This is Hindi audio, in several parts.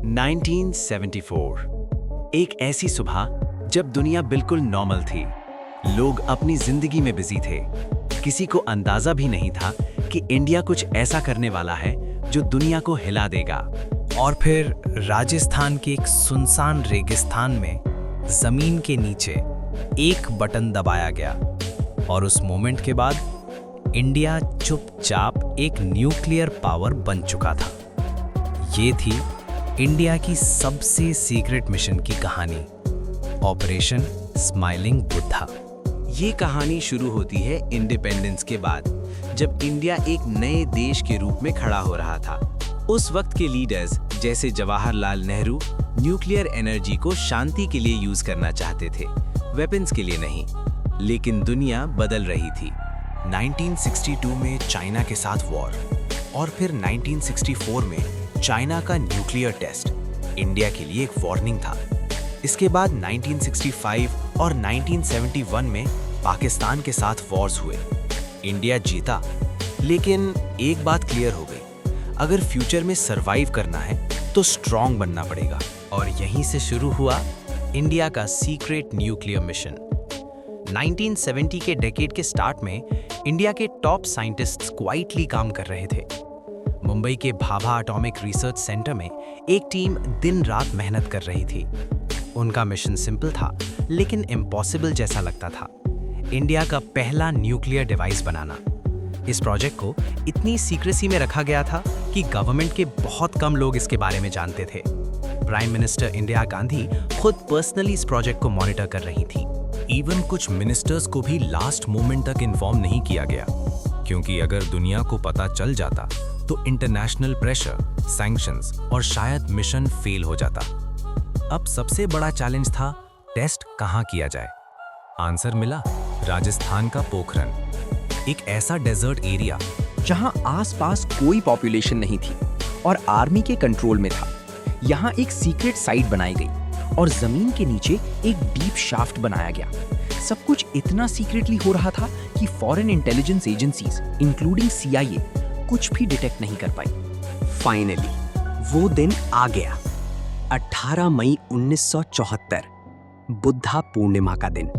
1974 एक ऐसी सुबह जब दुनिया बिल्कुल नॉर्मल थी। लोग अपनी जिंदगी में बिजी थे। किसी को अंदाजा भी नहीं था कि इंडिया कुछ ऐसा करने वाला है जो दुनिया को हिला देगा। और फिर राजस्थान के एक सुनसान रेगिस्तान में जमीन के नीचे एक बटन दबाया गया और उस मोमेंट के बाद इंडिया चुपचाप एक न्यूक्लियर पावर बन चुका था। ये थी इंडिया की सबसे सीक्रेट मिशन की कहानी, ऑपरेशन स्माइलिंग बुद्धा। ये कहानी शुरू होती है इंडिपेंडेंस के बाद, जब इंडिया एक नए देश के रूप में खड़ा हो रहा था। उस वक्त के लीडर्स जैसे जवाहरलाल नेहरू न्यूक्लियर एनर्जी को शांति के लिए यूज करना चाहते थे, वेपन्स के लिए नहीं। लेकिन दुनिया बदल रही थी। 1962 में चाइना के साथ वॉर और फिर 1964 में चाइना का न्यूक्लियर टेस्ट इंडिया के लिए एक वार्निंग था। इसके बाद 1965 और 1971 में पाकिस्तान के साथ वॉर्स हुए। इंडिया जीता, लेकिन एक बात क्लियर हो गई, अगर फ्यूचर में सरवाइव करना है तो स्ट्रॉन्ग बनना पड़ेगा। और यहीं से शुरू हुआ इंडिया का सीक्रेट न्यूक्लियर मिशन। 1970 के डेकेड के स्टार्ट में इंडिया के टॉप साइंटिस्ट्स क्वाइटली काम कर रहे थे। मुंबई के भाभा एटॉमिक रिसर्च सेंटर में एक टीम दिन रात मेहनत कर रही थी। उनका मिशन सिंपल था, लेकिन इम्पॉसिबल जैसा लगता था। इंडिया का पहला न्यूक्लियर डिवाइस बनाना। इस प्रोजेक्ट को इतनी सीक्रेसी में रखा गया था कि गवर्नमेंट के बहुत कम लोग इसके बारे में जानते थे। प्राइम मिनिस्टर इंदिरा गांधी खुद पर्सनली इस प्रोजेक्ट को मॉनिटर कर रही थी। इवन कुछ मिनिस्टर्स को भी लास्ट मोमेंट तक इन्फॉर्म नहीं किया गया, क्योंकि अगर दुनिया को पता चल जाता तो इंटरनेशनल प्रेशर, सैंक्शंस और शायद मिशन फेल हो जाता। अब सबसे बड़ा चैलेंज था टेस्ट कहाँ किया जाए। आंसर मिला, राजस्थान का पोखरन, एक ऐसा डेजर्ट एरिया जहां आसपास कोई पॉपुलेशन नहीं थी और आर्मी के कंट्रोल में था। यहां एक सीक्रेट साइट बनाई गई और जमीन के नीचे एक डीप शाफ्ट बनाया गया। सब कुछ इतना सीक्रेटली हो रहा था कि foreign intelligence agencies including CIA कुछ भी डिटेक्ट नहीं कर पाई। फाइनली वो दिन आ गया, 18 मई 1974, बुद्धा पूर्णिमा का दिन।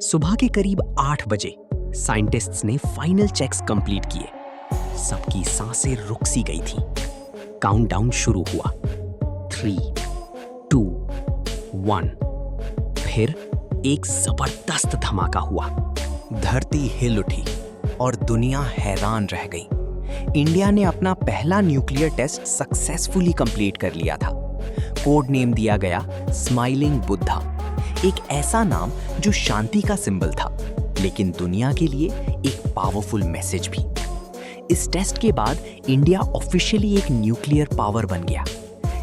सुबह के करीब 8 बजे साइंटिस्ट्स ने फाइनल चेक्स कंप्लीट किए। सबकी सांसें रुक सी गई थी। काउंटडाउन शुरू हुआ, 3, 2, 1। फिर एक जबरदस्त धमाका हुआ। धरती हिल उठी और दुनिया हैरान रह गई। इंडिया ने अपना पहला न्यूक्लियर टेस्ट सक्सेसफुली कंप्लीट कर लिया था। कोड नेम दिया गया स्माइलिंग बुद्धा, एक ऐसा नाम जो शांति का सिंबल था, लेकिन दुनिया के लिए एक पावरफुल मैसेज भी। इस टेस्ट के बाद इंडिया ऑफिशियली एक न्यूक्लियर पावर बन गया,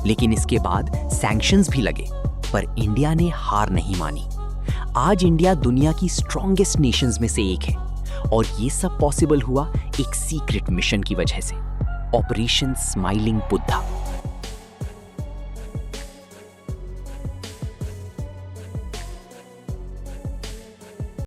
लेकिन इसके बाद सैंक्शंस भी लगे, पर इंडिया ने हार नहीं मानी। आज इंडिया दुनिया की स्ट्रॉन्गेस्ट नेशंस में से एक है और ये सब पॉसिबल हुआ एक सीक्रेट मिशन की वजह से, ऑपरेशन स्माइलिंग बुद्धा।